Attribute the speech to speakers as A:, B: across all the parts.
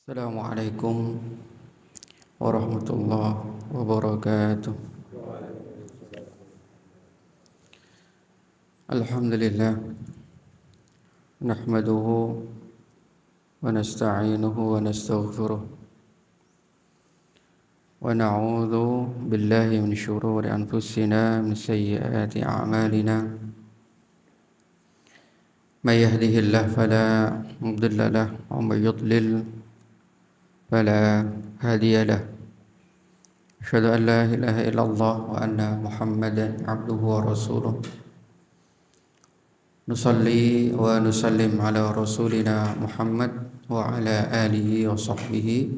A: Assalamualaikum warahmatullahi wabarakatuh. Alhamdulillah nahmaduhu wa nasta'inuhu wa nastaghfiruh wa na'udzu billahi min syururi anfusina min sayyiati a'malina may yahdihillahu fala mudilla lahu wa may yudlil fala hadiya lahu. Asyhadu an la ilaha illallah wa anna Muhammadan abduhu wa rasuluh. Nusalli wa nusallim ala rasulina Muhammad wa ala alihi wa sahbihi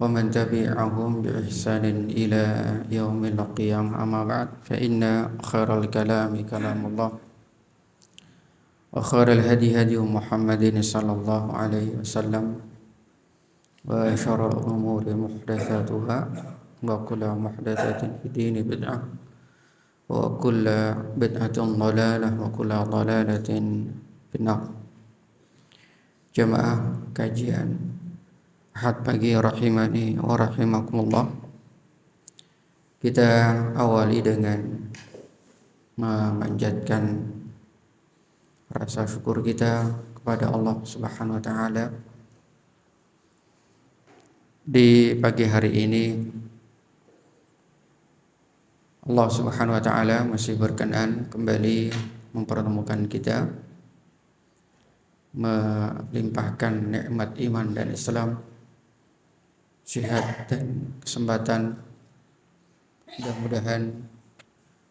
A: wa man tabi'ahum bi ihsanin ila yaumil qiyamah, amma ba'd, fa inna khairal kalami kalamullah wa khairal hadi hadi Muhammadin sallallahu alaihi wasallam wa syarrul umuri muhdatsatuha wa kullu muhdatsatin fid dini bid'ah wa kullu bid'atin dhalalah wa kullu dhalalatin finnar. Jamaah kajian Ahad pagi rahimani wa rahimakumullah. Kita awali dengan memanjatkan rasa syukur kita kepada Allah Subhanahu wa taala. Di pagi hari ini Allah Subhanahu wa taala masih berkenan kembali mempertemukan kita, melimpahkan nikmat iman dan Islam, sehat dan kesempatan. Mudah-mudahan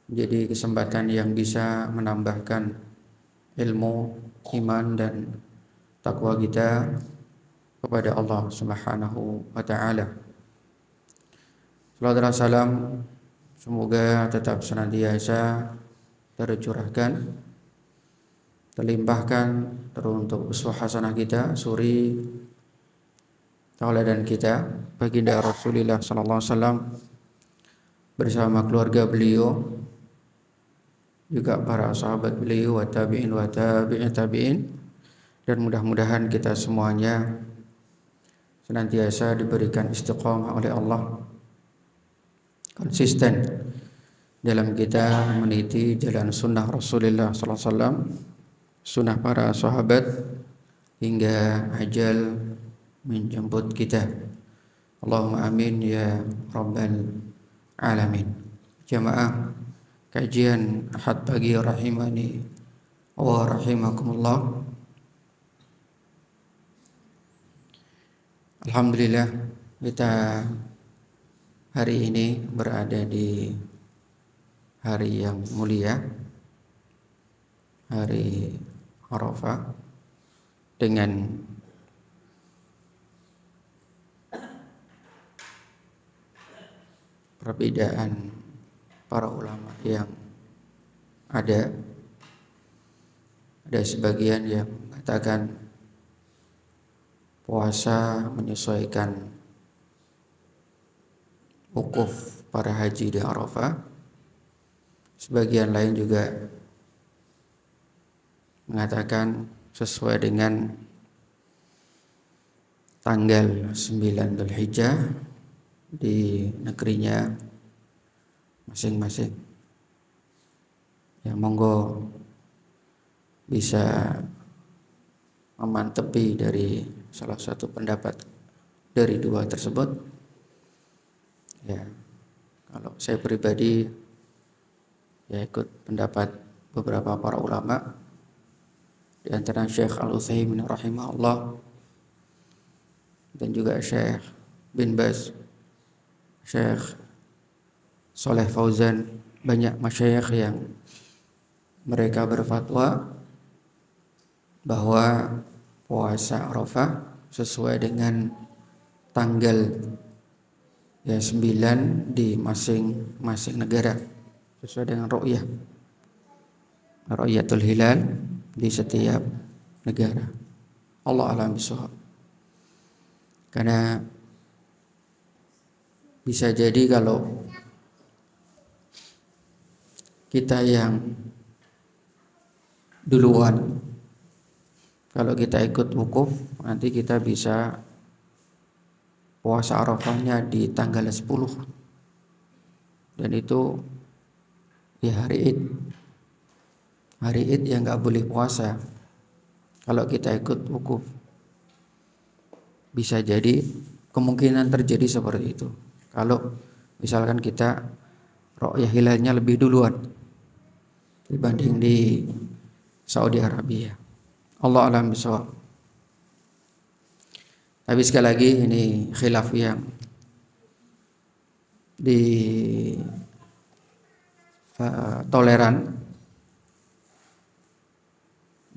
A: menjadi kesempatan yang bisa menambahkan ilmu, iman dan takwa kita kepada Allah Subhanahu wa taala. Salawat dan salam semoga tetap senantiasa tercurahkan, terlimpahkan teruntuk uswah hasanah kita, suri tauladan kita, baginda Rasulullah sallallahu alaihi wasallam bersama keluarga beliau, juga para sahabat beliau, wa tabi'in wa tabi'in tabi'in, dan mudah-mudahan kita semuanya senantiasa diberikan istiqamah oleh Allah, konsisten dalam kita meniti jalan sunnah Rasulullah sallallahu alaihi wasallam, sunnah para sahabat hingga ajal menjemput kita. Allahumma amin ya rabbal alamin. Jamaah kajian Ahad pagi rahimani wa rahimakumullah. Alhamdulillah kita hari ini berada di hari yang mulia, hari Arafah, dengan perbedaan para ulama yang ada. Ada sebagian yang mengatakan puasa menyesuaikan wukuf para haji di Arafah. Sebagian lain juga mengatakan sesuai dengan tanggal 9 Dzulhijjah di negerinya masing-masing. Ya, monggo bisa memantepi dari salah satu pendapat dari dua tersebut. Ya, kalau saya pribadi ya ikut pendapat beberapa para ulama, di antara Syekh Al-Utsaimin rahimahullah dan juga Syekh bin Baz, Syekh Saleh Fauzan, banyak masyayikh yang mereka berfatwa bahwa puasa Arafah sesuai dengan tanggal ya 9 di masing-masing negara, sesuai dengan ru'yatul hilal di setiap negara. Allah a'lam bishawab. Karena bisa jadi kalau kita yang duluan Kalau kita ikut wukuf, nanti kita bisa puasa Arafahnya di tanggal 10. Dan itu ya hari Id. Hari Id yang nggak boleh puasa. Kalau kita ikut wukuf, bisa jadi kemungkinan terjadi seperti itu. Kalau misalkan kita ru'yah hilalnya lebih duluan dibanding di Saudi Arabia. Allah alam bisawab. Tapi sekali lagi ini khilaf yang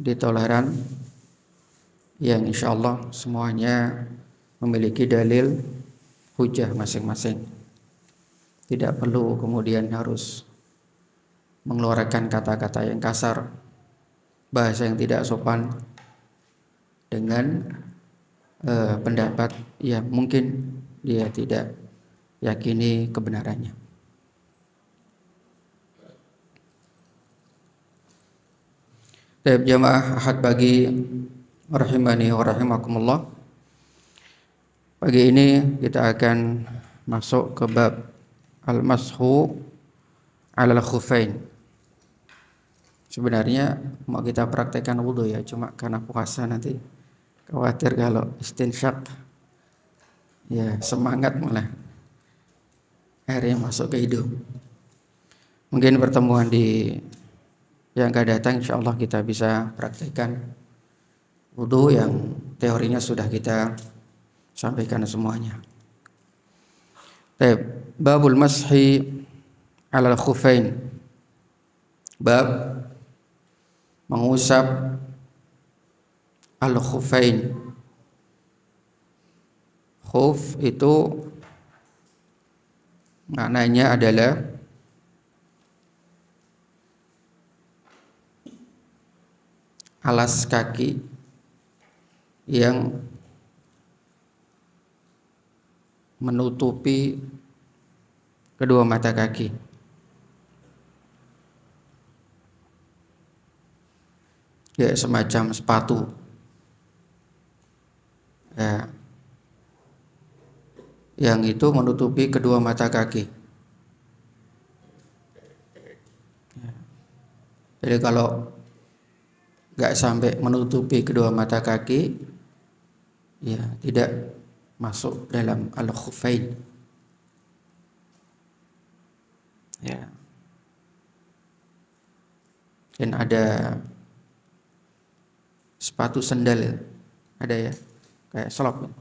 A: ditoleran yang insya Allah semuanya memiliki dalil hujah masing-masing. Tidak perlu kemudian harus mengeluarkan kata-kata yang kasar, bahasa yang tidak sopan dengan pendapat yang mungkin dia tidak yakini kebenarannya. Baik jamaah Ahad pagi rahimani wa rahimakumullah. Pagi ini kita akan masuk ke bab al-mashu 'alal khuffain. Sebenarnya mau kita praktekkan wudu ya, cuma karena puasa nanti khawatir kalau istinsyak ya semangat malah airnya masuk ke hidung. Mungkin pertemuan di yang akan datang insyaallah kita bisa praktekkan wudu yang teorinya sudah kita sampaikan semuanya. Baik, babul mashi 'alal khuffain. Bab mengusap al-khuffain. Khuf itu maknanya adalah alas kaki yang menutupi kedua mata kaki. Ya, semacam sepatu. Ya, yang itu menutupi kedua mata kaki. Ya. Jadi kalau nggak sampai menutupi kedua mata kaki, ya tidak masuk dalam al-khuffain. Ya. Dan ada sepatu sendal, ada ya, kayak selop.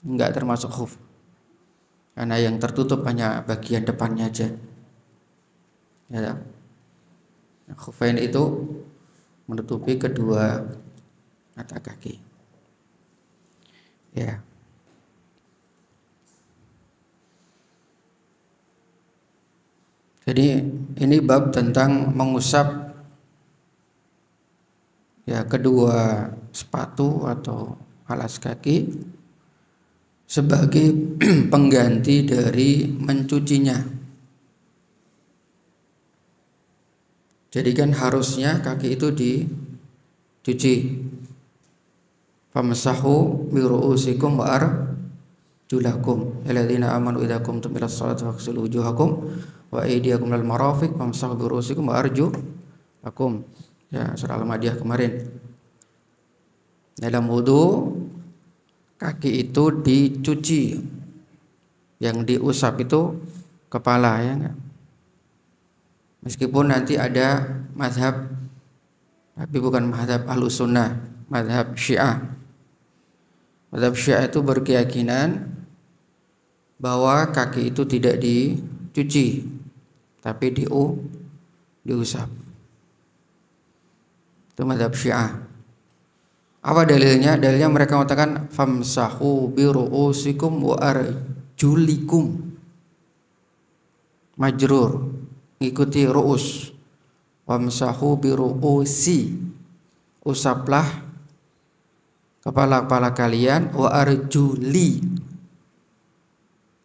A: Enggak termasuk khuf, karena yang tertutup hanya bagian depannya aja. Ya. Khuffain itu menutupi kedua mata kaki. Ya. Jadi ini bab tentang mengusap ya kedua sepatu atau alas kaki sebagai pengganti dari mencucinya. Jadi kan harusnya kaki itu dicuci. Famsahu bi ru'usikum wa arjulakum. Alladzina amanu idza qumtum ila sholati faghsilu wujuhakum wa aydiyakum lil marafiq famsahu bi ru'usikum wa arjulakum. Ya, surah Al-Ma'idah kemarin. Dalam wudu kaki itu dicuci. Yang diusap itu kepala ya enggak? Meskipun nanti ada mazhab, tapi bukan mazhab Ahlus Sunnah, mazhab Syiah. Mazhab Syiah itu berkeyakinan bahwa kaki itu tidak dicuci, tapi diusap. Itu mazhab Syiah. Apa dalilnya? Dalilnya mereka mengatakan famsahu bi ru'usikum wa arjulikum. Majrur, ikuti ru'us. Wamsahu bi ru'usi. Usaplah kepala-kepala kalian wa arjuli,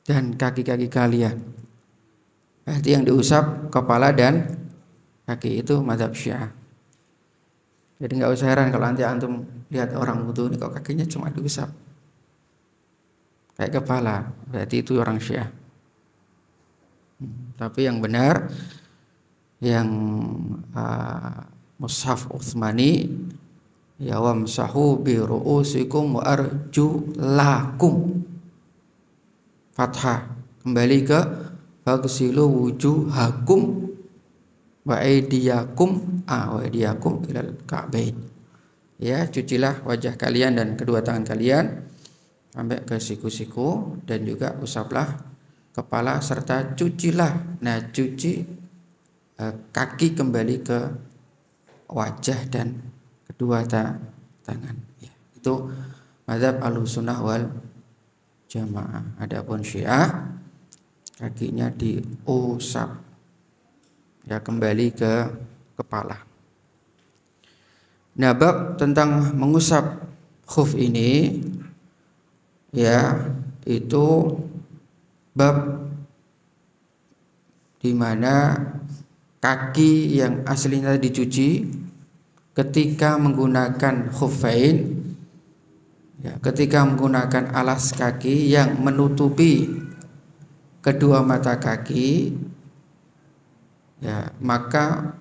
A: dan kaki-kaki kalian. Berarti yang diusap kepala dan kaki itu mazhab Syiah. Jadi nggak usah heran kalau nanti antum lihat orang wudu ini kok kakinya cuma diusap kayak kepala, berarti itu orang Syiah. Tapi yang benar, yang mushaf Utsmani, ya wamsahu bi ru'usikum wa arjulakum, fathah, kembali ke faghsilu wujuhakum wa aydiyakum wa aydiyakum ilal ka'bain. Ya, cucilah wajah kalian dan kedua tangan kalian sampai ke siku-siku, dan juga usaplah kepala serta cucilah. Nah, cuci kaki kembali ke wajah dan kedua tangan. Ya, itu mazhab Ahlussunnah wal Jamaah. Adapun Syiah kakinya diusap, ya, kembali ke kepala. Nah, bab tentang mengusap khuf ini, ya, itu bab di mana kaki yang aslinya dicuci ketika menggunakan khuffain, ya, ketika menggunakan alas kaki yang menutupi kedua mata kaki, ya, maka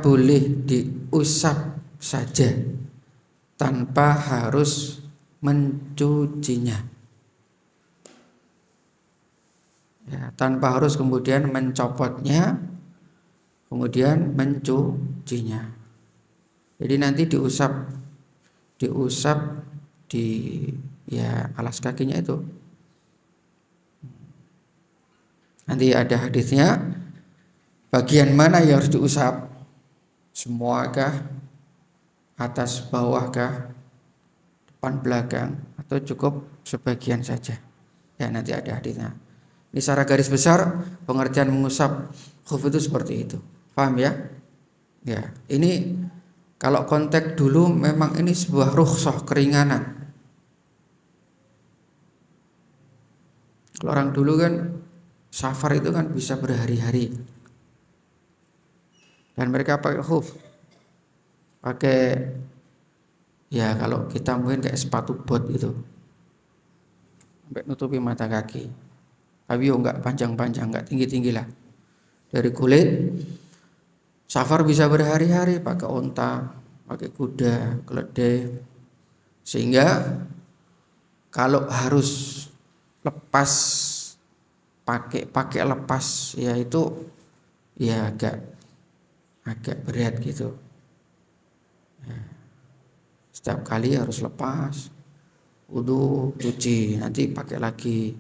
A: boleh diusap saja tanpa harus mencucinya, ya, tanpa harus kemudian mencopotnya kemudian mencucinya. Jadi nanti diusap di, ya, alas kakinya itu. Nanti ada hadisnya, bagian mana yang harus diusap? Semua kah? Atas bawah kah? Depan belakang? Atau cukup sebagian saja? Ya, nanti ada hadisnya. Ini secara garis besar pengertian mengusap khuf itu seperti itu. Paham ya? Ya, ini kalau konteks dulu memang ini sebuah rukhsah, keringanan. Kalau orang dulu kan safar itu kan bisa berhari-hari, dan mereka pakai khuf, pakai, ya, kalau kita mungkin kayak sepatu bot itu sampai nutupi mata kaki, tapi enggak panjang-panjang, enggak tinggi-tinggi lah, dari kulit. Safar bisa berhari-hari pakai onta, pakai kuda, keledai, sehingga kalau harus lepas pakai lepas, ya itu, ya, agak berat gitu. Ya, setiap kali harus lepas, wudu, cuci, nanti pakai lagi.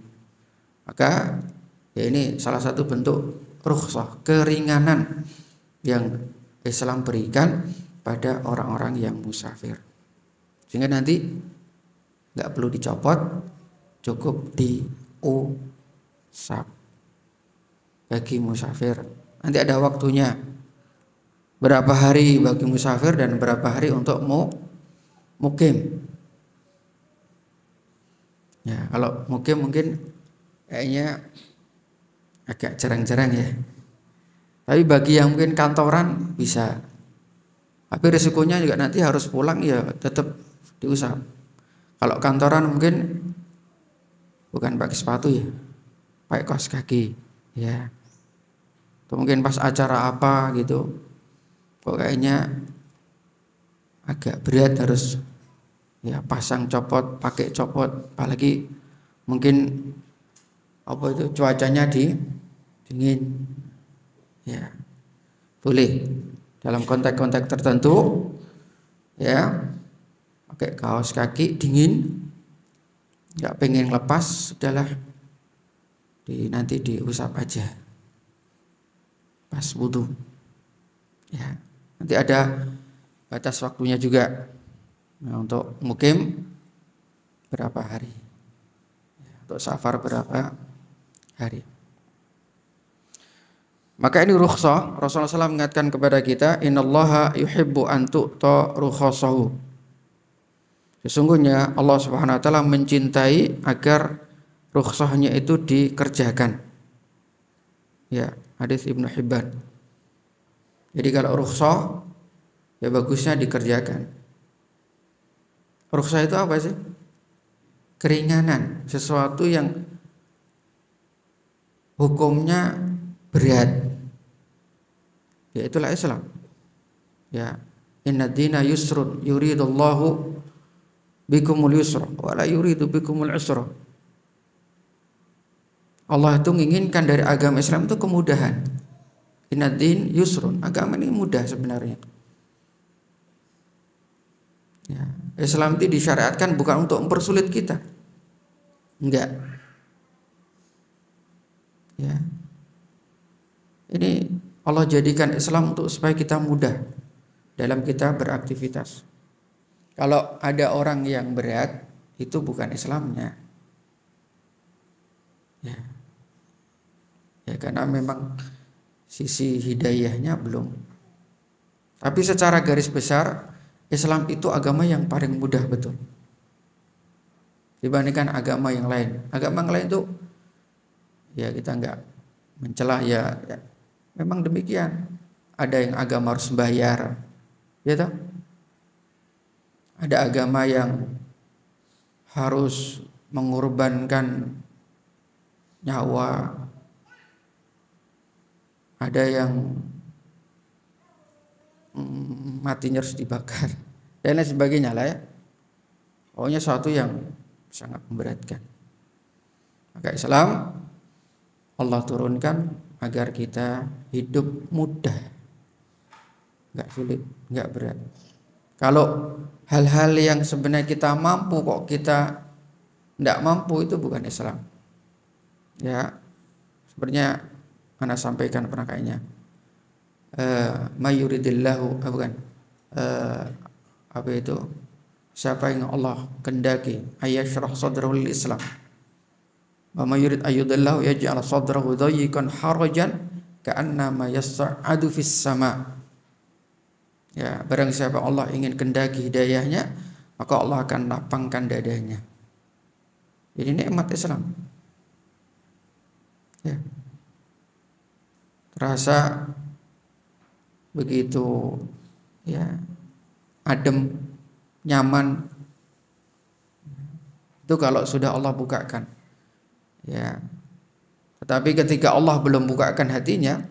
A: Maka, ya, ini salah satu bentuk rukhsah, keringanan yang Islam berikan pada orang-orang yang musafir, sehingga nanti nggak perlu dicopot, cukup diusap bagi musafir. Nanti ada waktunya, berapa hari bagi musafir dan berapa hari untuk mukim. Ya, kalau mukim mungkin kayaknya agak jarang-jarang ya. Tapi bagi yang mungkin kantoran bisa. Tapi resikonya juga nanti harus pulang, ya tetap diusap. Kalau kantoran mungkin bukan pakai sepatu, ya, pakai kaos kaki, ya. Atau mungkin pas acara apa gitu, kok kayaknya agak berat, harus, ya, pasang copot, pakai copot, apalagi mungkin apa itu cuacanya dingin, ya, boleh dalam konteks-konteks tertentu, ya, pakai kaos kaki dingin, nggak pengen lepas, sudahlah, nanti diusap aja pas wudu, ya. Nanti ada batas waktunya juga, nah, untuk mukim berapa hari, ya, untuk safar berapa hari. Maka ini rukhsah. Rasulullah SAW mengatakan kepada kita, innallaha yuhibbu an tu'ta rukhasahu. Sesungguhnya Allah Subhanahu wa taala mencintai agar rukhsahnya itu dikerjakan. Ya, Hadis Ibnu Hibban. Jadi kalau rukhsah ya bagusnya dikerjakan. Rukhsah itu apa sih? Keringanan, sesuatu yang hukumnya berat. Ya itulah Islam. Ya, inna dina yusrun yuridullahu bikumul yusra wa la yuridu bikumul usra. Allah itu menginginkan dari agama Islam itu kemudahan. Inna din yusrun, agama ini mudah sebenarnya. Ya, Islam itu disyariatkan bukan untuk mempersulit kita. Enggak. Ya. Ini Allah jadikan Islam untuk supaya kita mudah dalam kita beraktivitas. Kalau ada orang yang berat, itu bukan Islamnya. Ya. Ya karena memang sisi hidayahnya belum. Tapi secara garis besar Islam itu agama yang paling mudah betul dibandingkan agama yang lain. Agama yang lain itu ya kita enggak mencela ya memang demikian. Ada yang agama harus bayar, ya toh? Ada agama yang harus mengorbankan nyawa. Ada yang matinya harus dibakar dan lain sebagainya lah ya. Pokoknya sesuatu yang sangat memberatkan. Maka Islam Allah turunkan agar kita hidup mudah, nggak sulit, nggak berat. Kalau hal-hal yang sebenarnya kita mampu kok kita nggak mampu, itu bukan Islam. Ya, sebenarnya Anda sampaikan pernah kayaknya. Mayuridillahu apa itu? Siapa yang Allah kendaki ayyashrah sadrahu lil Islam. Wa mayurid ayyudillahu yaj'al sadrahu dayyikan harajan ka'annama yas'adu fis sama. Ya, barang siapa Allah ingin kendaki hidayahnya, maka Allah akan lapangkan dadanya. Jadi nikmat Islam. Ya. Terasa begitu ya adem, nyaman. Itu kalau sudah Allah bukakan. Ya. Tetapi ketika Allah belum bukakan hatinya,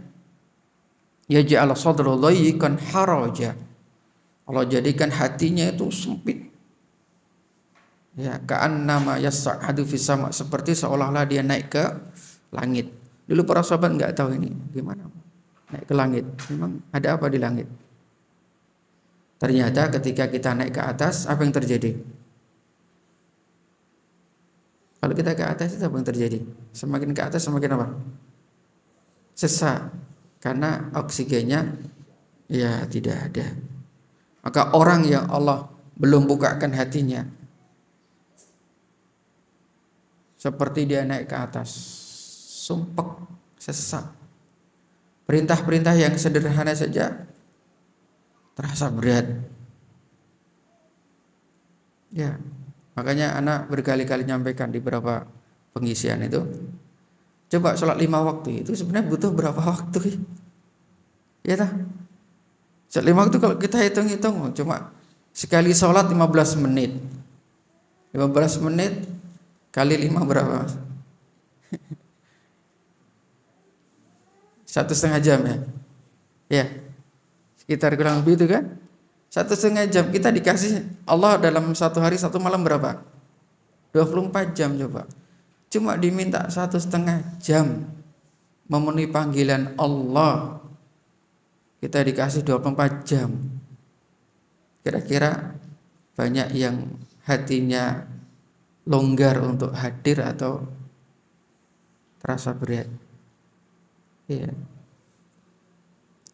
A: yaj'al sadra dayyikan haraja. Allah jadikan hatinya itu sempit. Ya, ka'annama yas'adu fis sama, seperti seolah-olah dia naik ke langit. Dulu para sahabat enggak tahu ini gimana naik ke langit. Memang ada apa di langit? Ternyata ketika kita naik ke atas, apa yang terjadi? Kalau kita ke atas itu apa yang terjadi? Semakin ke atas semakin apa? Sesak. Karena oksigennya ya tidak ada. Maka orang yang Allah belum bukakan hatinya, seperti dia naik ke atas, sumpek, sesak. Perintah-perintah yang sederhana saja terasa berat. Ya, makanya anak berkali-kali nyampaikan di beberapa pengisian itu, coba sholat 5 waktu itu sebenarnya butuh berapa waktu? Ya tak? Sholat 5 waktu kalau kita hitung-hitung cuma sekali sholat 15 menit. 15 menit kali 5 berapa? 1,5 jam ya. Ya. Sekitar kurang lebih itu kan? 1,5 jam kita dikasih Allah dalam satu hari satu malam berapa? 24 jam coba. Cuma diminta 1,5 jam memenuhi panggilan Allah. Kita dikasih 24 jam. Kira-kira banyak yang hatinya longgar untuk hadir atau terasa berat? Iya.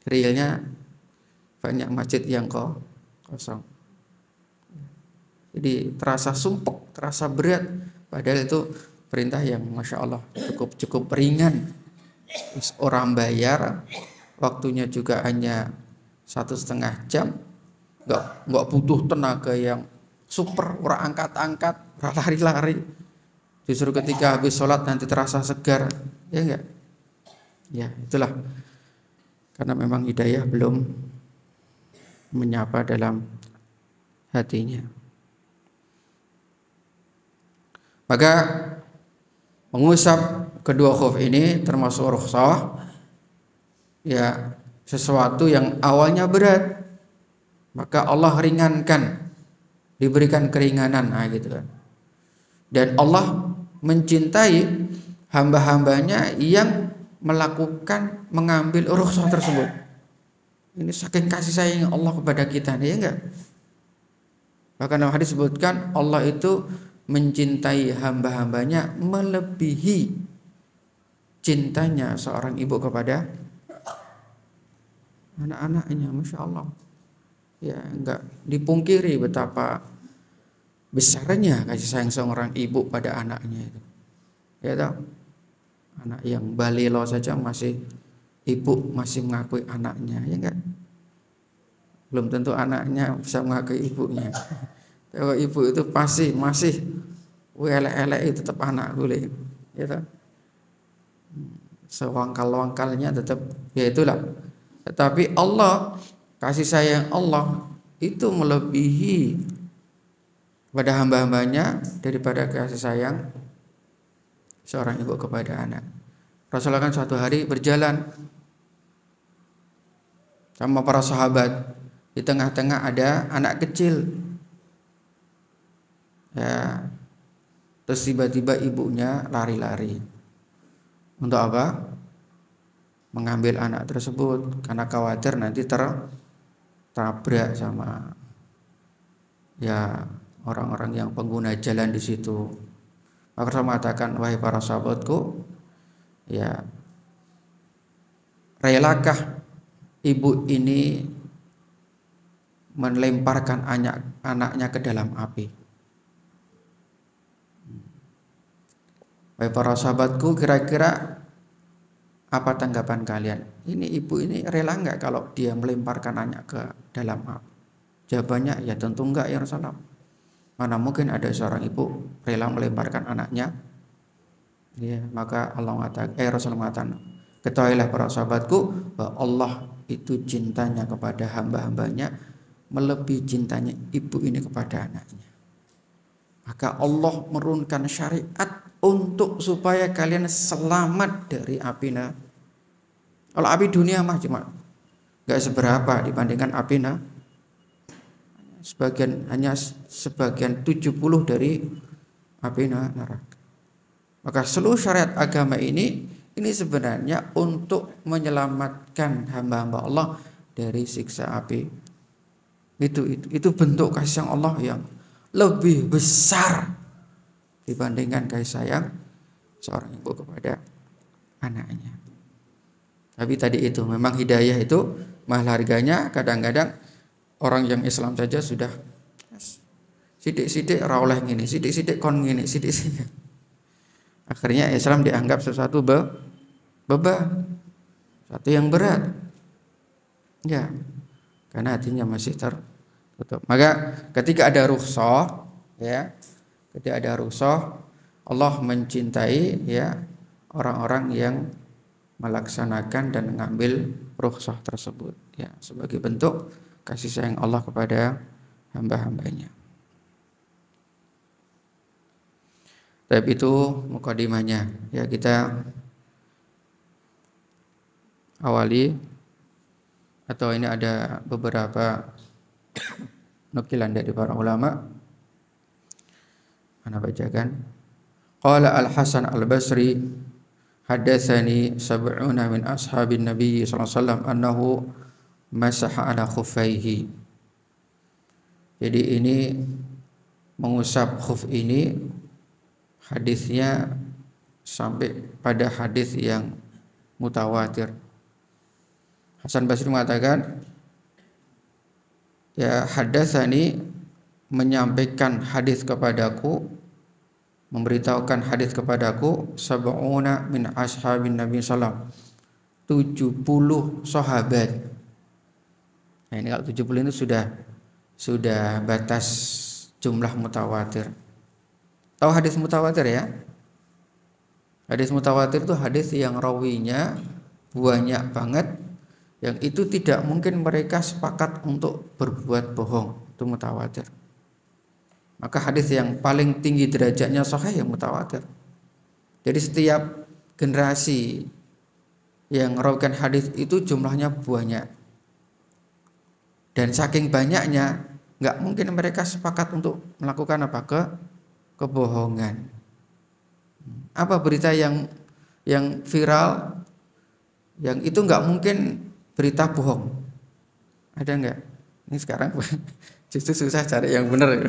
A: Realnya banyak masjid yang kosong. Jadi terasa sumpek, terasa berat. Padahal itu perintah yang Masya Allah cukup ringan. Orang bayar, waktunya juga hanya 1,5 jam. Nggak butuh tenaga yang super, orang angkat-angkat, orang lari-lari. Justru ketika habis sholat nanti terasa segar, ya enggak? Ya, itulah. Karena memang hidayah belum menyapa dalam hatinya. Maka mengusap kedua khuf ini termasuk rukhsah, ya, sesuatu yang awalnya berat, maka Allah ringankan, diberikan keringanan, nah gitu kan. Dan Allah mencintai hamba-hambanya yang melakukan mengambil rukhsah tersebut. Ini saking kasih sayang Allah kepada kita, ya enggak? Bahkan dalam hadis disebutkan Allah itu mencintai hamba-hambanya melebihi cintanya seorang ibu kepada anak-anaknya. Masya Allah. Ya, enggak dipungkiri betapa besarnya kasih sayang seorang ibu pada anaknya itu. Ya tahu, anak yang balilo saja ibu masih mengakui anaknya, ya enggak? Belum tentu anaknya bisa mengakui ibunya. Kalau ibu itu pasti masih elek-elek itu tetap anak boleh, ya tahu. Sewangkal-wangkalnya tetap, ya itulah. Tetapi Allah, kasih sayang Allah itu melebihi pada hamba-hambanya daripada kasih sayang seorang ibu kepada anak. Rasulullah kan suatu hari berjalan sama para sahabat, di tengah-tengah ada anak kecil, ya, terus tiba-tiba ibunya lari-lari. Untuk apa? Mengambil anak tersebut karena khawatir nanti tertabrak sama, ya, orang-orang yang pengguna jalan di situ. Maka saya mengatakan, wahai para sahabatku, ya, relakah ibu ini melemparkan anaknya ke dalam api? Wahai para sahabatku, kira-kira apa tanggapan kalian? Ini ibu ini rela enggak kalau dia melemparkan anak ke dalam api? Jawabannya, ya tentu enggak ya Rasulullah. Mana mungkin ada seorang ibu rela melemparkan anaknya? Ya, maka Rasulullah mengatakan, ketahuilah para sahabatku bahwa Allah itu cintanya kepada hamba-hambanya melebihi cintanya ibu ini kepada anaknya. Maka Allah menurunkan syariat untuk supaya kalian selamat dari api neraka. Kalau api dunia mah cuma enggak seberapa dibandingkan api neraka. Hanya sebagian 70 dari api neraka. Maka seluruh syariat agama ini sebenarnya untuk menyelamatkan hamba-hamba Allah dari siksa api. Itu bentuk kasih sayang Allah yang lebih besar dibandingkan kasih sayang seorang ibu kepada anaknya. Tapi tadi itu memang hidayah itu mahal harganya. Kadang-kadang orang yang Islam saja sudah sidik-sidik rawleh gini, sidik-sidik kon gini, sidik-sidik. Akhirnya Islam dianggap sesuatu beban, sesuatu yang berat. Ya, karena hatinya masih tertutup. Maka ketika ada rukhsah, ya, ketika ada rukhsah, Allah mencintai, ya, orang-orang yang melaksanakan dan mengambil rukhsah tersebut, ya, sebagai bentuk kasih sayang Allah kepada hamba-hambanya. Tapi itu mukadimahnya, ya, kita awali, atau ini ada beberapa nukilan dari para ulama. Ana bacakan. Qala Al-Hasan Al-Basri, haddatsani sab'una min ashabin Nabi sallallahu alaihi wasallam annahu masaha ala khuffaihi. Jadi ini mengusap khuf ini hadisnya sampai pada hadis yang mutawatir. Hasan Basri mengatakan, ya, hadatsani, menyampaikan hadis kepadaku, memberitahukan hadis kepadaku, sab'una min ashabin Nabi sallallahu 70 sahabat. Nah, ini kalau 70 itu sudah batas jumlah mutawatir. Tahu hadis mutawatir, ya? Hadis mutawatir itu hadis yang rawinya banyak banget yang itu tidak mungkin mereka sepakat untuk berbuat bohong, itu mutawatir. Maka hadis yang paling tinggi derajatnya sahih yang mutawatir. Jadi setiap generasi yang merawikan hadis itu jumlahnya banyak, dan saking banyaknya nggak mungkin mereka sepakat untuk melakukan kebohongan. Apa berita yang viral yang itu nggak mungkin berita bohong? Ada nggak? Ini sekarang justru susah cari yang benar.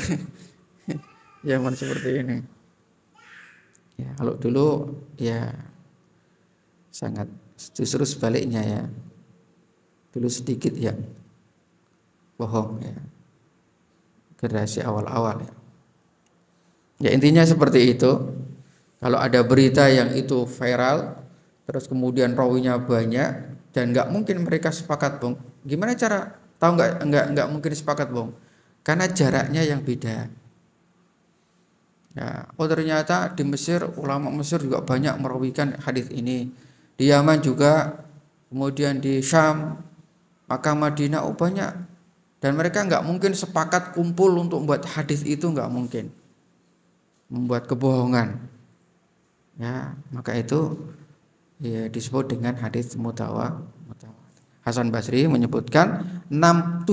A: Zaman seperti ini. Ya, kalau dulu ya sangat justru sebaliknya ya. Dulu sedikit ya bohong ya. Generasi awal-awal ya. Ya intinya seperti itu. Kalau ada berita yang itu viral, terus kemudian rawinya banyak dan nggak mungkin mereka sepakat bohong. Gimana cara tahu nggak mungkin sepakat bohong? Karena jaraknya yang beda. Ya, oh ternyata di Mesir ulama Mesir juga banyak merawikan hadis ini. Di Yaman juga, kemudian di Syam, maka Madinah banyak. Dan mereka nggak mungkin sepakat kumpul untuk membuat hadis itu, nggak mungkin. Membuat kebohongan. Ya, maka itu ya disebut dengan hadis mutawatir. Hasan Basri menyebutkan 70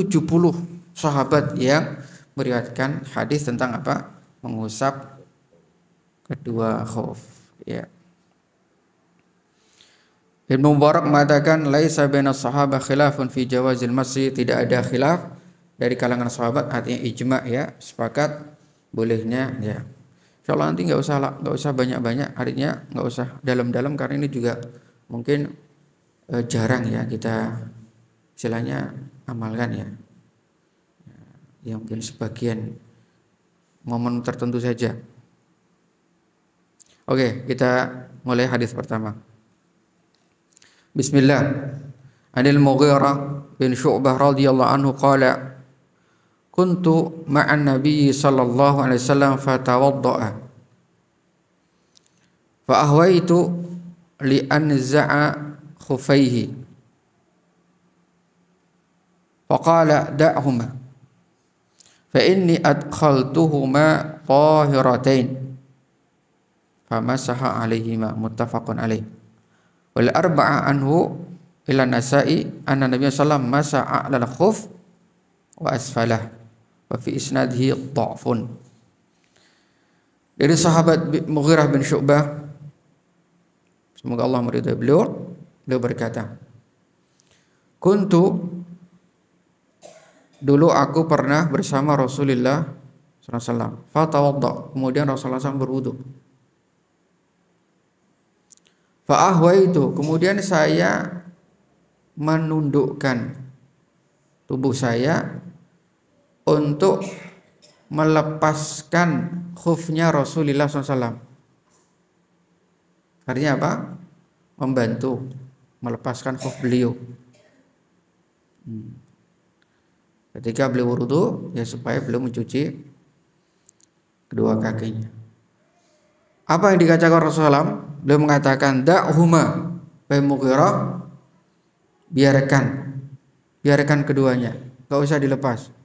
A: sahabat yang meriwayatkan hadis tentang apa? Mengusap kedua khuf. Ya. Ibnu Mubarak mengatakan laisa bainas sahabah khilafun fi jawazil masyi, tidak ada khilaf dari kalangan sahabat, artinya ijma ya, sepakat bolehnya ya. Insyaallah nanti nggak usah banyak-banyak, artinya nggak usah dalam-dalam karena ini juga mungkin jarang ya kita istilahnya amalkan ya. Ya mungkin sebagian momen tertentu saja. Oke, kita mulai hadis pertama. Bismillah. Anil Mughirah bin Syu'bah radhiyallahu anhu qala kuntu ma'an Nabi sallallahu alaihi wasallam fatawadda'a fa ahwaitu li anza'a khufaihi fa qala da'huma fa inni adkhaltuhuma tahiratain famasaha alaihima muttafaqun alaih. Wal arba'a anhu ila Nasa'i anna Nabi sallallahu alaihi wasallam masa'a 'alal khuf wa asfalah wa fi isnadihi dha'fun. Dari sahabat Mughirah bin Syu'bah, semoga Allah meridai beliau berkata, dulu aku pernah bersama Rasulullah sallallahu alaihi wasallam, fatawadda, kemudian Rasulullah SAW berwudu. Fa'ahwaitu, kemudian saya menundukkan tubuh saya untuk melepaskan khufnya Rasulullah SAW. Artinya apa? Membantu melepaskan khuf beliau. Ketika beliau wudu, ya supaya beliau mencuci kedua kakinya. Apa yang dikatakan Rasulullah? Beliau mengatakan da'huma, wahai Mughirah, biarkan keduanya, enggak usah dilepas.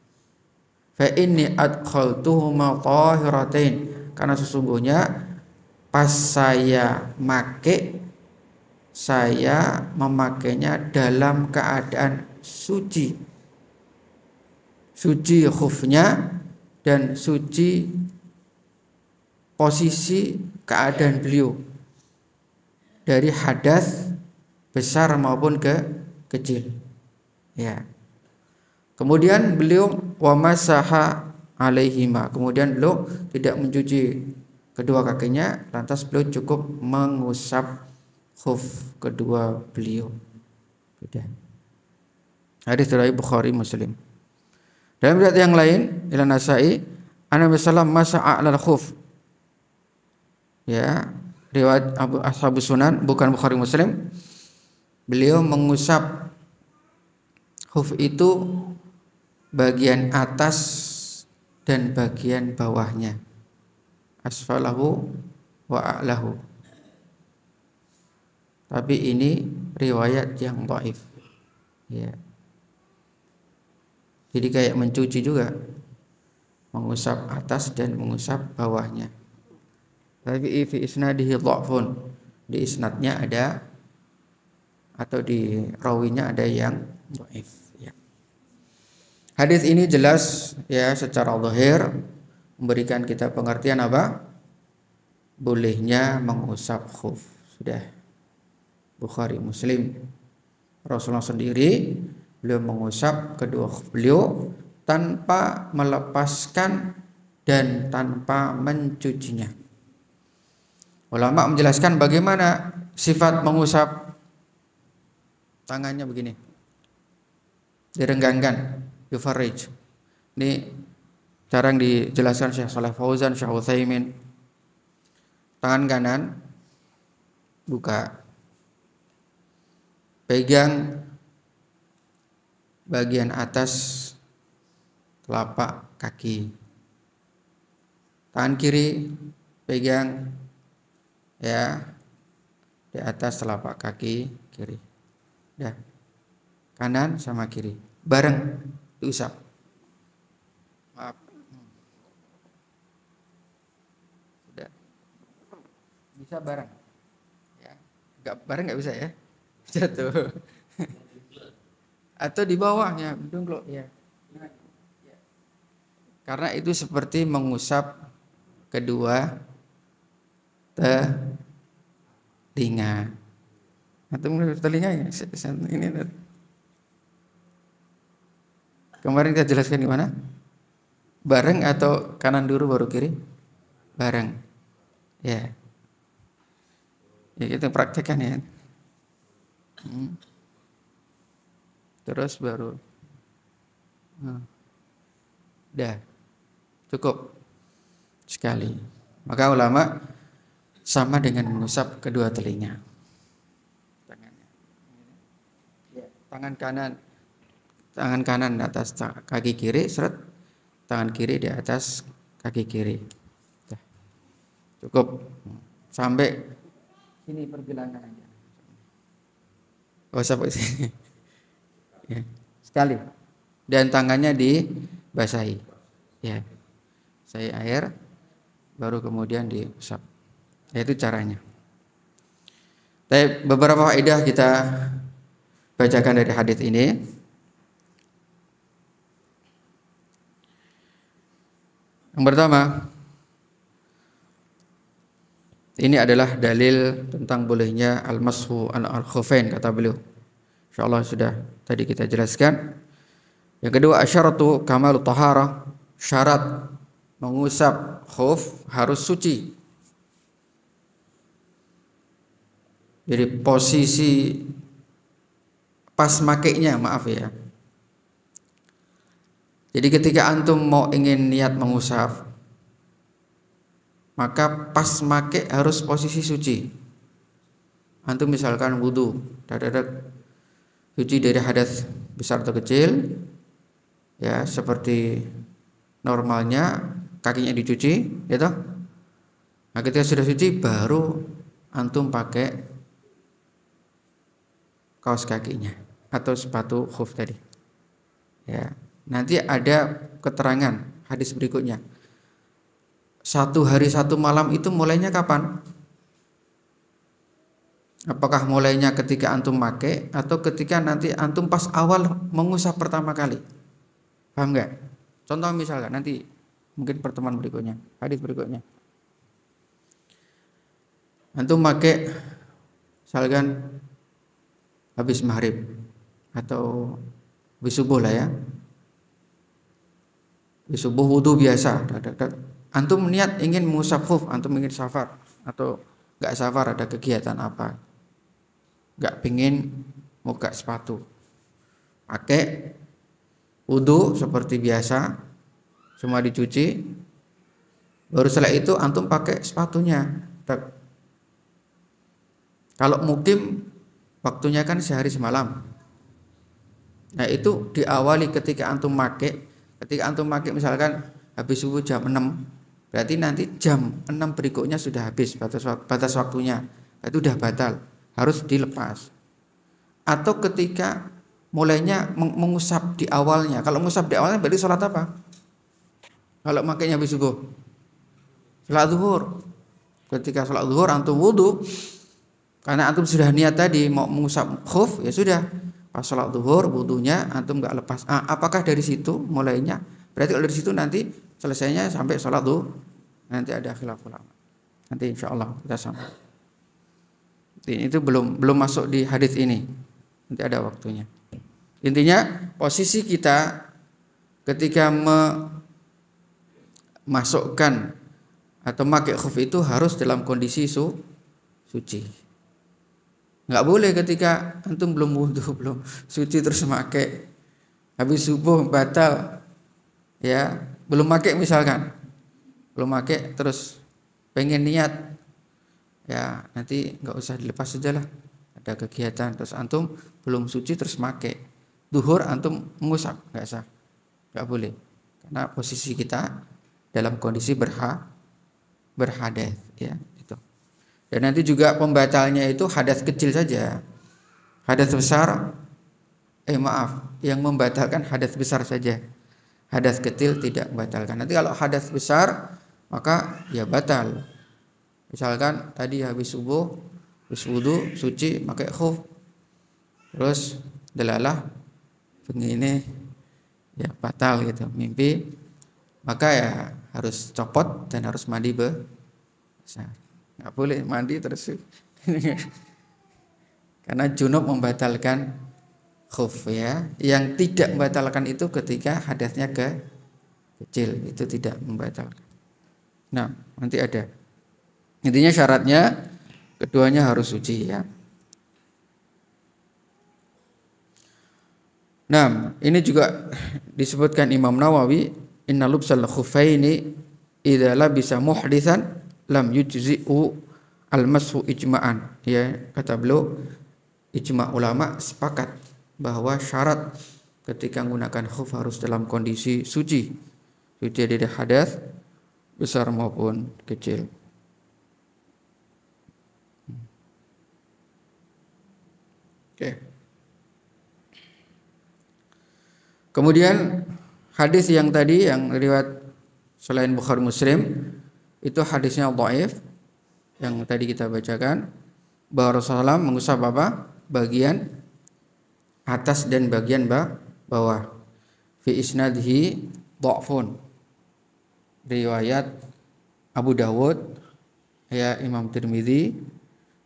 A: Fa inni adkhaltuhuma tahiratain, karena sesungguhnya pas saya memakainya dalam keadaan suci khufnya dan suci posisi keadaan beliau dari hadas besar maupun kecil ya. Kemudian beliau wa masaha alaihima, kemudian beliau tidak mencuci kedua kakinya, lantas beliau cukup mengusap khuf kedua beliau. Sudah. Hadis dari Bukhari Muslim. Dalam riwayat yang lain, ila Nasa'i, Nabi sallallahu masa'a 'alal khuf. Ya, riwayat Ashabus Sunan, bukan Bukhari Muslim. Beliau mengusap khuf itu bagian atas dan bagian bawahnya, asfalahu wa a'lahu. Tapi ini riwayat yang dhaif. Ya. Jadi kayak mencuci juga, mengusap atas dan mengusap bawahnya. Tapi fi isnadihi dha'fun. Di isnadnya ada atau di rawinya ada yang dhaif. Ya. Hadis ini jelas ya secara zahir memberikan kita pengertian apa? Bolehnya mengusap khuf. Sudah Bukhari Muslim. Rasulullah sendiri beliau mengusap kedua khuf beliau tanpa melepaskan dan tanpa mencucinya. Ulama menjelaskan bagaimana sifat mengusap. Tangannya begini, direnggangkan, yufarrij. Ini jarang dijelaskan Syekh Shalih Fauzan, Syekh Utsaimin. Tangan kanan buka, pegang bagian atas telapak kaki. Tangan kiri pegang ya di atas telapak kaki kiri. Ya. Kanan sama kiri bareng diusap. Maaf. Sudah. Bisa bareng. Ya. Enggak bareng enggak bisa ya. Jatuh. Atau di bawahnya dongklok ya. Karena itu seperti mengusap kedua telinga. Atau telinga ini. Kemarin kita jelaskan di mana? Bareng atau kanan dulu baru kiri? Bareng. Ya. Ya kita praktekkan ya. Terus baru. Dah. Cukup sekali. Maka ulama sama dengan mengusap kedua telinga. Tangannya. Ya, tangan kanan di atas kaki kiri, seret. Tangan kiri di atas kaki kiri. Dah. Cukup. Sampai sini pergelangan aja. Oh, sampai sini. Ya, sekali. Dan tangannya dibasahi. Ya. Saya air baru kemudian diusap. Itu caranya. Tapi beberapa faedah kita bacakan dari hadis ini. Yang pertama, ini adalah dalil tentang bolehnya al-mashu al-khufain kata beliau. Insyaallah sudah tadi kita jelaskan. Yang kedua, asyaratu kamalu taharah, syarat mengusap khuf harus suci. Jadi posisi pas makainya, maaf ya. Jadi ketika antum mau ingin niat mengusap, maka pas make harus posisi suci. Antum misalkan wudu, suci dari hadas besar atau kecil, ya seperti normalnya kakinya dicuci, gitu. Nah ketika sudah suci baru antum pakai kaos kakinya atau sepatu khuf tadi. Ya, nanti ada keterangan hadis berikutnya. 1 hari 1 malam itu mulainya kapan? Apakah mulainya ketika antum pakai atau ketika nanti antum pas awal mengusap pertama kali? Paham enggak? Contoh misalkan nanti mungkin pertemuan berikutnya, hadis berikutnya. Antum pakai misalkan habis maghrib atau habis subuh lah ya. Habis subuh wudu biasa. Antum niat ingin mengusap khuf, antum ingin safar atau enggak safar ada kegiatan apa? Enggak pingin buka sepatu. Pakai wudu seperti biasa, cuma dicuci. Baru setelah itu antum pakai sepatunya. Kalau mukim waktunya kan sehari semalam. Nah itu diawali ketika antum pakai. Ketika antum pakai misalkan habis subuh jam 6, berarti nanti jam 6 berikutnya sudah habis batas waktunya. Itu udah batal. harus dilepas. Atau ketika mulainya mengusap di awalnya. Kalau mengusap di awalnya berarti sholat apa? Kalau makainya habis subuh, sholat zuhur. Ketika sholat zuhur antum wudu, karena antum sudah niat tadi mau mengusap khuf, ya sudah. Pas sholat zuhur wudunya antum nggak lepas. Apakah dari situ mulainya? Berarti kalau dari situ nanti selesainya sampai sholat zuhur. Nanti ada khilaf ulama. Nanti insya Allah kita sampai. Itu belum masuk di hadis ini. Nanti ada waktunya. Intinya posisi kita ketika memasukkan atau pakai khuf itu harus dalam kondisi suci. Nggak boleh ketika antum belum wudu, belum suci terus pakai, habis subuh batal, ya belum pakai misalkan, belum pakai terus pengen niat, ya nanti nggak usah dilepas sajalah. Ada kegiatan terus antum belum suci terus pakai, duhur antum mengusap, nggak sah, nggak boleh, karena posisi kita dalam kondisi berhadas, ya itu. Dan nanti juga pembatalnya itu hadas kecil saja. Hadas besar yang membatalkan hadas besar saja. Hadas kecil tidak membatalkan. Nanti kalau hadas besar maka ya batal. Misalkan tadi habis subuh, habis wudu, suci, pakai khuf, terus delalah begini ya batal gitu, mimpi, maka ya harus copot dan harus mandi besar. Nggak boleh mandi terus karena junub membatalkan khuf, ya. Yang tidak membatalkan itu ketika hadasnya kecil, itu tidak membatalkan. Nah, nanti ada. Intinya syaratnya keduanya harus suci, ya. Nah, ini juga disebutkan Imam Nawawi, inna lubsal khuffaini idza labisa muhditsan lam yujzi'u al-mashu ijma'an. Ya, kata beliau, ijma' ulama sepakat bahwa syarat ketika menggunakan khuf harus dalam kondisi suci dari hadas besar maupun kecil. Oke. Kemudian hadis yang tadi yang riwayat selain Bukhari Muslim itu hadisnya dhaif yang tadi kita bacakan, bahwa Rasulullah mengusap apa? Bagian atas dan bagian bawah. Fi isnadhi dha'fun. Riwayat Abu Dawud, ya Imam Tirmidzi,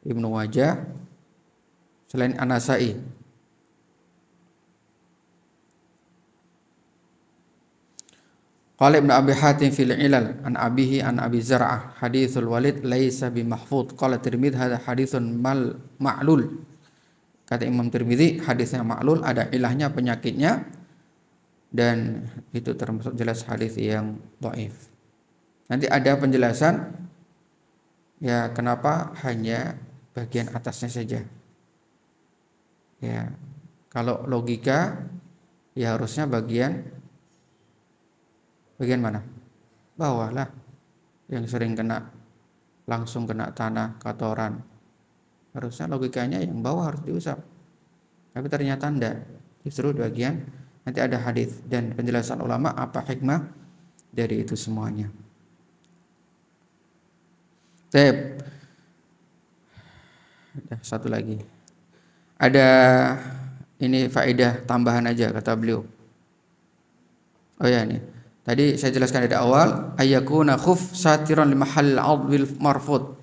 A: Ibnu Majah, selain An-Nasa'i. Qala Ibnu Abi Hatim fil Ilal an abihi an Abi Zar'ah haditsul Walid laisa bimahfuz. Qala Tirmidzi hadza haditsun ma'lul. Kata Imam Tirmidzi hadisnya ma'lul, ada ilahnya, penyakitnya, dan itu termasuk jelas hadis yang dhaif. Nanti ada penjelasan ya kenapa hanya bagian atasnya saja. Ya, kalau logika ya harusnya bagian mana? Bawah lah, yang sering langsung kena tanah, kotoran. Harusnya logikanya yang bawah harus diusap. Tapi ternyata enggak, justru bagian. Nanti ada hadis dan penjelasan ulama apa hikmah dari itu semuanya. Ada satu lagi. Ada ini faedah tambahan aja kata beliau. Oh ya, ini tadi saya jelaskan dari awal, ayyakuna khuf satiran li mahall al-'adwil mafrud.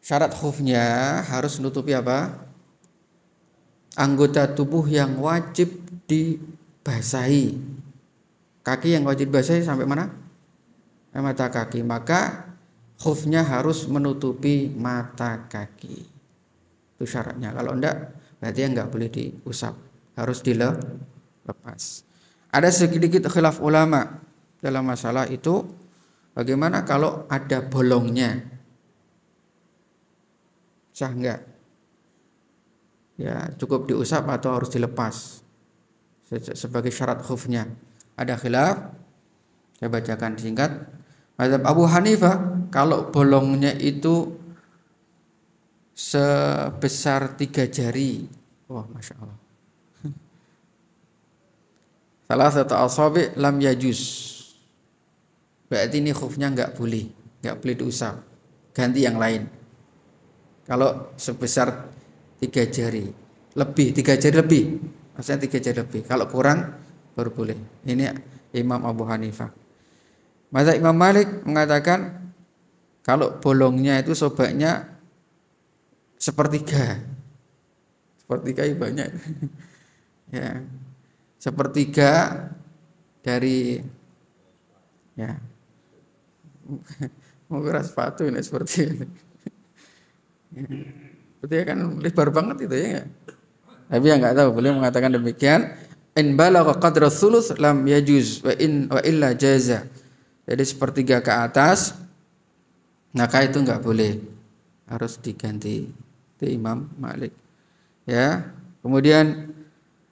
A: Syarat khufnya harus menutupi apa? Anggota tubuh yang wajib dibasahi. Kaki yang wajib dibasahi sampai mana? Mata kaki. Maka khufnya harus menutupi mata kaki. Itu syaratnya. Kalau enggak, berarti enggak boleh diusap. Harus dilepas. Ada sedikit khilaf ulama dalam masalah itu. Bagaimana kalau ada bolongnya? Sah enggak? Ya, cukup diusap atau harus dilepas sebagai syarat khufnya. Ada khilaf. Saya bacakan singkat. Mazhab Abu Hanifah, kalau bolongnya itu sebesar 3 jari. Wah, Masya Allah. Salah satu asabi lam yajuz. Berarti ini khufnya nggak boleh diusap. Ganti yang lain. Kalau sebesar 3 jari lebih, 3 jari lebih, maksudnya 3 jari lebih. Kalau kurang baru boleh. Ini Imam Abu Hanifah. Masa Imam Malik mengatakan kalau bolongnya itu sobaknya sepertiga. Sepertiga itu banyak. Ya. Sepertiga dari ya. Mau kira sepatu ini seperti ini. Berarti kan lebar banget itu ya. Tapi yang enggak tahu, beliau mengatakan demikian, in balagha qadra thuluth lam yajuz wa illa jaza. Jadi sepertiga ke atas maka itu enggak boleh. Harus diganti. Itu Imam Malik. Ya. Kemudian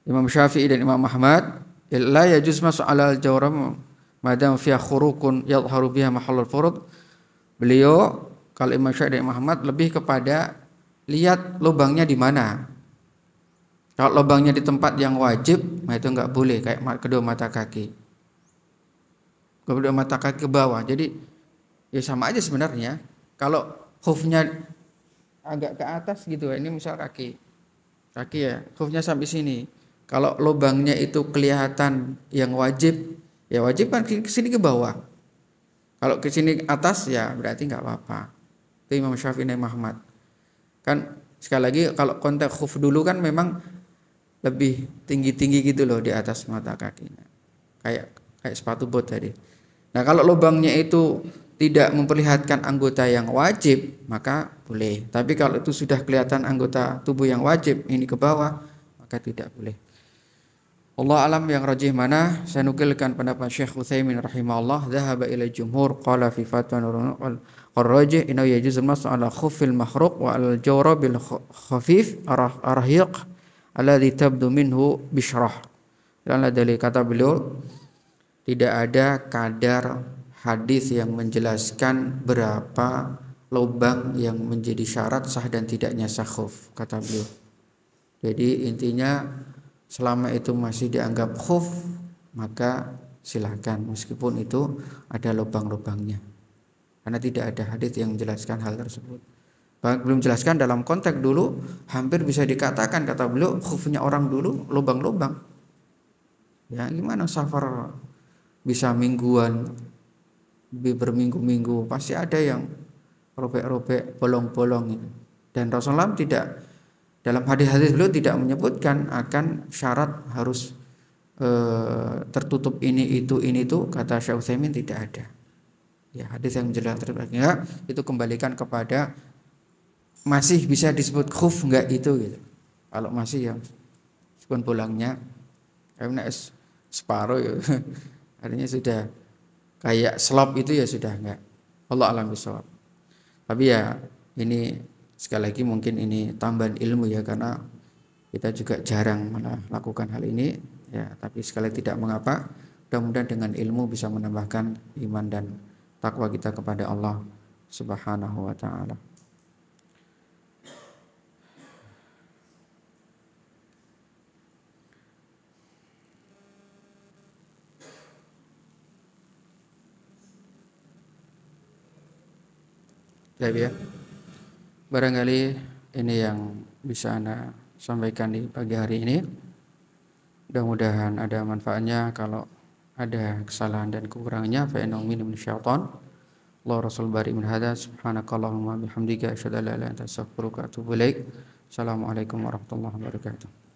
A: Imam Syafi'i dan Imam Ahmad la yajuz mas'u 'ala al-jawram madam fiha khurukun yadhharu biha mahallul furud. Beliau kalau Imam Syafi'i dan Imam Ahmad lebih kepada lihat lubangnya di mana. Kalau lubangnya di tempat yang wajib, nah itu enggak boleh kayak kedua mata kaki. Kedua mata kaki ke bawah. Jadi ya sama aja sebenarnya. Kalau khufnya agak ke atas gitu, ini misal kaki ya, khufnya sampai sini. Kalau lubangnya itu kelihatan yang wajib, ya wajib kan ke sini ke bawah. Kalau ke sini atas ya berarti enggak apa-apa. Itu Imam Syafi'i dan Imam Ahmad. Kan sekali lagi kalau konteks khuf dulu kan memang lebih tinggi-tinggi gitu loh di atas mata kakinya. Kayak sepatu bot tadi. Nah, kalau lubangnya itu tidak memperlihatkan anggota yang wajib, maka boleh. Tapi kalau itu sudah kelihatan anggota tubuh yang wajib ini ke bawah, maka tidak boleh. Allah alam yang rajih mana? Saya nukilkan pendapat Syekh Utsaimin rahimahullah, dhahaba ila jumhur qala fi fatwa nurul rajih inna yajuz al-mas'u ala khuffil mahruq wa al-jawra bil khafif arhiq alladhi tabdu minhu bishrah. Dan dari kata beliau tidak ada kadar hadis yang menjelaskan berapa lubang yang menjadi syarat sah dan tidaknya sah khuf, kata beliau. Jadi intinya selama itu masih dianggap khuf, maka silakan meskipun itu ada lubang-lubangnya. Karena tidak ada hadis yang menjelaskan hal tersebut. Bahkan belum jelaskan dalam konteks dulu, hampir bisa dikatakan kata beliau khufnya orang dulu lubang-lubang. Ya gimana safar bisa mingguan, berminggu-minggu, pasti ada yang robek-robek, bolong-bolong itu. Dan Rasulullah tidak, dalam hadis-hadis beliau tidak menyebutkan akan syarat harus tertutup ini itu, kata Syekh Utsaimin tidak ada. Ya, hadis yang menjelaskan itu kembalikan kepada masih bisa disebut khuf enggak itu gitu. Kalau masih yang meskipun bolongnya karena separuh ya, artinya sudah kayak slop itu ya sudah enggak. Allah alam bisawab. Tapi ya ini sekali lagi mungkin ini tambahan ilmu ya, karena kita juga jarang melakukan hal ini ya, tapi sekali tidak mengapa. Mudah-mudahan dengan ilmu bisa menambahkan iman dan takwa kita kepada Allah Subhanahu wa taala. Ya, barangkali ini yang bisa Anda sampaikan di pagi hari ini. Mudah-mudahan ada manfaatnya. Kalau ada kesalahan dan kekurangannya, fa innahu minni syaitan. Allah Rasul bari min hada. Subhanakallahumma bihamdika asyhadu an la ilaha illa anta astaghfiruka wa atubu ilaik. Assalamualaikum warahmatullahi wabarakatuh.